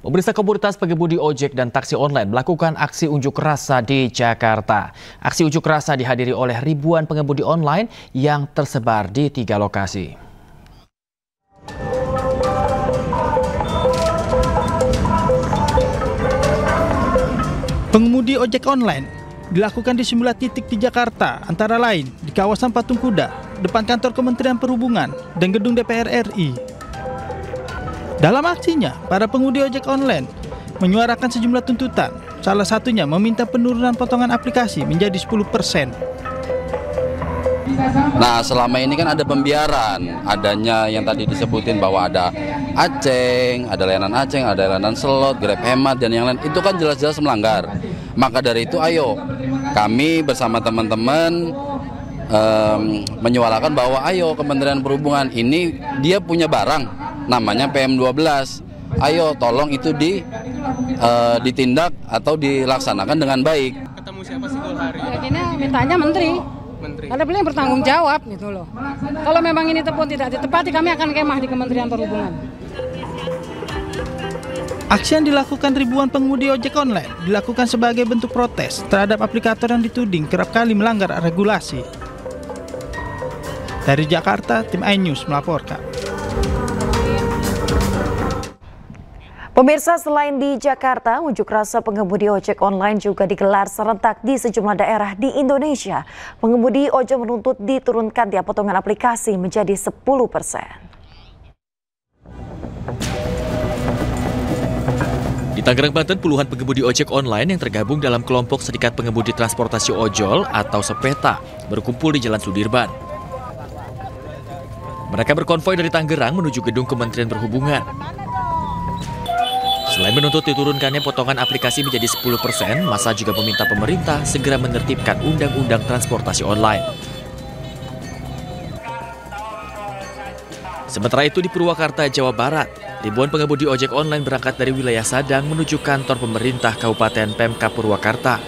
Pemirsa, komunitas pengemudi ojek dan taksi online melakukan aksi unjuk rasa di Jakarta. Aksi unjuk rasa dihadiri oleh ribuan pengemudi online yang tersebar di 3 lokasi. Pengemudi ojek online dilakukan di sejumlah titik di Jakarta, antara lain di kawasan Patung Kuda, depan kantor Kementerian Perhubungan dan gedung DPR RI. Dalam aksinya, para pengemudi ojek online menyuarakan sejumlah tuntutan, salah satunya meminta penurunan potongan aplikasi menjadi 10%. Nah, selama ini kan ada pembiaran, adanya yang tadi disebutin bahwa ada Aceng, ada layanan slot, Grab Hemat, dan yang lain. Itu kan jelas-jelas melanggar. Maka dari itu, ayo kami bersama teman-teman menyuarakan bahwa ayo Kementerian Perhubungan ini dia punya barang namanya PM12. Ayo tolong itu ditindak atau dilaksanakan dengan baik. Ketemu siapa sih Gol hari? Ya gini mintanya menteri. Karena beliau yang bertanggung jawab gitu loh. Kalau memang ini pun tidak ditepati, kami akan kemah di Kementerian Perhubungan. Aksi yang dilakukan ribuan pengemudi ojek online dilakukan sebagai bentuk protes terhadap aplikator yang dituding kerap kali melanggar regulasi. Dari Jakarta, tim iNews melaporkan. Pemirsa, selain di Jakarta, unjuk rasa pengemudi ojek online juga digelar serentak di sejumlah daerah di Indonesia. Pengemudi ojek menuntut diturunkan tiap potongan aplikasi menjadi 10%. Di Tangerang, Banten, puluhan pengemudi ojek online yang tergabung dalam kelompok Serikat Pengemudi Transportasi Ojol atau SEPETA berkumpul di Jalan Sudirman. Mereka berkonvoi dari Tangerang menuju gedung Kementerian Perhubungan. Selain menuntut diturunkannya potongan aplikasi menjadi 10%, massa juga meminta pemerintah segera menertibkan Undang-Undang Transportasi Online. Sementara itu di Purwakarta, Jawa Barat, ribuan pengemudi ojek online berangkat dari wilayah Sadang menuju kantor pemerintah Kabupaten Pemkab Purwakarta.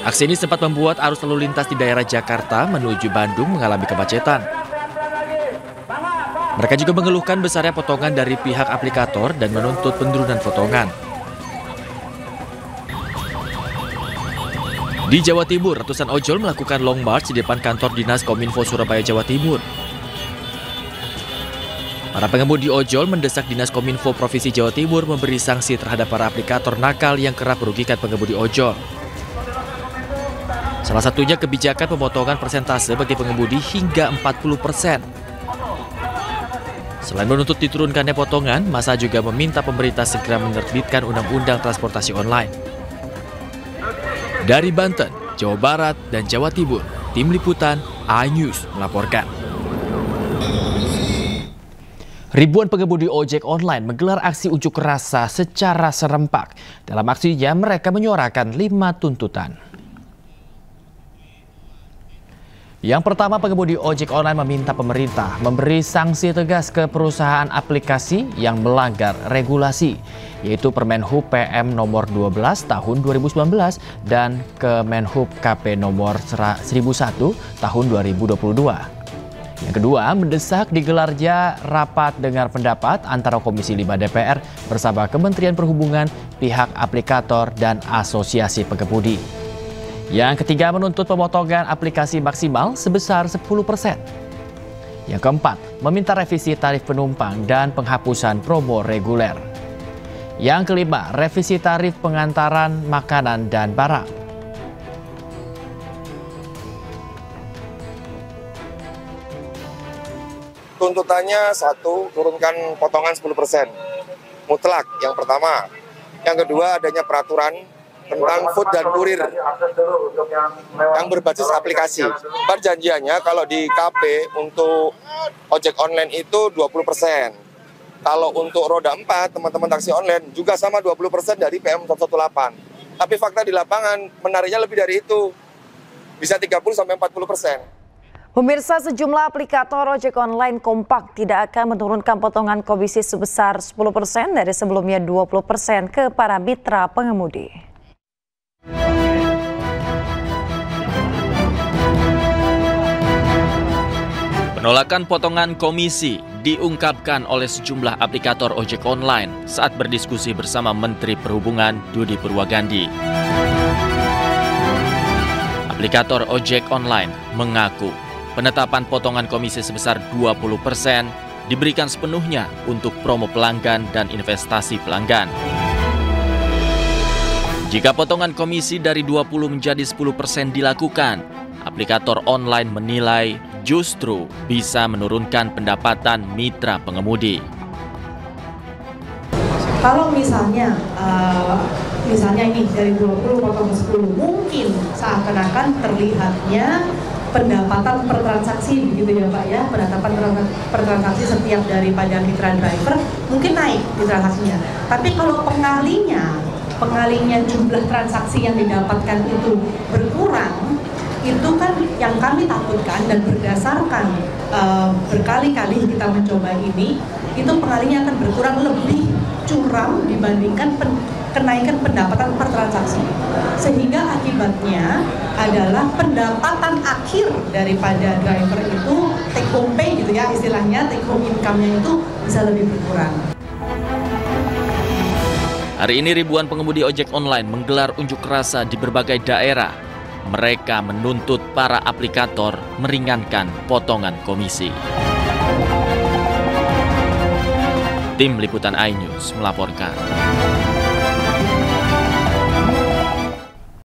Aksi ini sempat membuat arus lalu lintas di daerah Jakarta menuju Bandung mengalami kemacetan. Mereka juga mengeluhkan besarnya potongan dari pihak aplikator dan menuntut penurunan potongan. Di Jawa Timur, ratusan ojol melakukan long march di depan kantor Dinas Kominfo Surabaya, Jawa Timur. Para pengemudi ojol mendesak Dinas Kominfo Provinsi Jawa Timur memberi sanksi terhadap para aplikator nakal yang kerap merugikan pengemudi ojol. Salah satunya kebijakan pemotongan persentase bagi pengemudi hingga 40%. Selain menuntut diturunkannya potongan, massa juga meminta pemerintah segera menerbitkan Undang-Undang Transportasi Online. Dari Banten, Jawa Barat, dan Jawa Timur, tim liputan iNews melaporkan. Ribuan pengemudi ojek online menggelar aksi unjuk rasa secara serempak. Dalam aksinya, mereka menyuarakan 5 tuntutan. Yang pertama, pengemudi ojek online meminta pemerintah memberi sanksi tegas ke perusahaan aplikasi yang melanggar regulasi, yaitu Permenhub PM nomor 12 tahun 2019 dan Kemenhub KP nomor 1001 tahun 2022. Yang kedua, mendesak digelarnya rapat dengar pendapat antara Komisi 5 DPR bersama Kementerian Perhubungan, pihak aplikator, dan Asosiasi Pengemudi. Yang ketiga, menuntut pemotongan aplikasi maksimal sebesar 10%. Yang keempat, meminta revisi tarif penumpang dan penghapusan promo reguler. Yang kelima, revisi tarif pengantaran makanan dan barang. Tuntutannya satu, turunkan potongan 10%. Mutlak, yang pertama. Yang kedua, adanya peraturan tentang food dan kurir yang berbasis aplikasi. Perjanjiannya kalau di KP untuk ojek online itu 20%. Kalau untuk roda 4, teman-teman taksi online juga sama 20% dari PM 118. Tapi fakta di lapangan menariknya lebih dari itu. Bisa 30-40%. Pemirsa, sejumlah aplikator ojek online kompak tidak akan menurunkan potongan komisi sebesar 10% dari sebelumnya 20% ke para mitra pengemudi. Penolakan potongan komisi diungkapkan oleh sejumlah aplikator ojek online saat berdiskusi bersama Menteri Perhubungan Budi Purwagandi. Aplikator ojek online mengaku penetapan potongan komisi sebesar 20% diberikan sepenuhnya untuk promo pelanggan dan investasi pelanggan. Jika potongan komisi dari 20 menjadi 10% dilakukan, aplikator online menilai justru bisa menurunkan pendapatan mitra pengemudi. Kalau misalnya ini dari 20 potong 10, mungkin seakan-akan terlihatnya pendapatan per transaksi begitu ya Pak ya, pendapatan per transaksi setiap daripada mitra driver mungkin naik di transaksinya. Tapi kalau pengalinya jumlah transaksi yang didapatkan itu berkurang, itu kan yang kami takutkan, dan berdasarkan berkali-kali kita mencoba ini, itu pengalinya akan berkurang lebih curam dibandingkan kenaikan pendapatan per transaksi. Sehingga akibatnya adalah pendapatan akhir daripada driver itu take home pay gitu ya istilahnya, take home income-nya itu bisa lebih berkurang. Hari ini ribuan pengemudi ojek online menggelar unjuk rasa di berbagai daerah. Mereka menuntut para aplikator meringankan potongan komisi. Tim Liputan iNews melaporkan.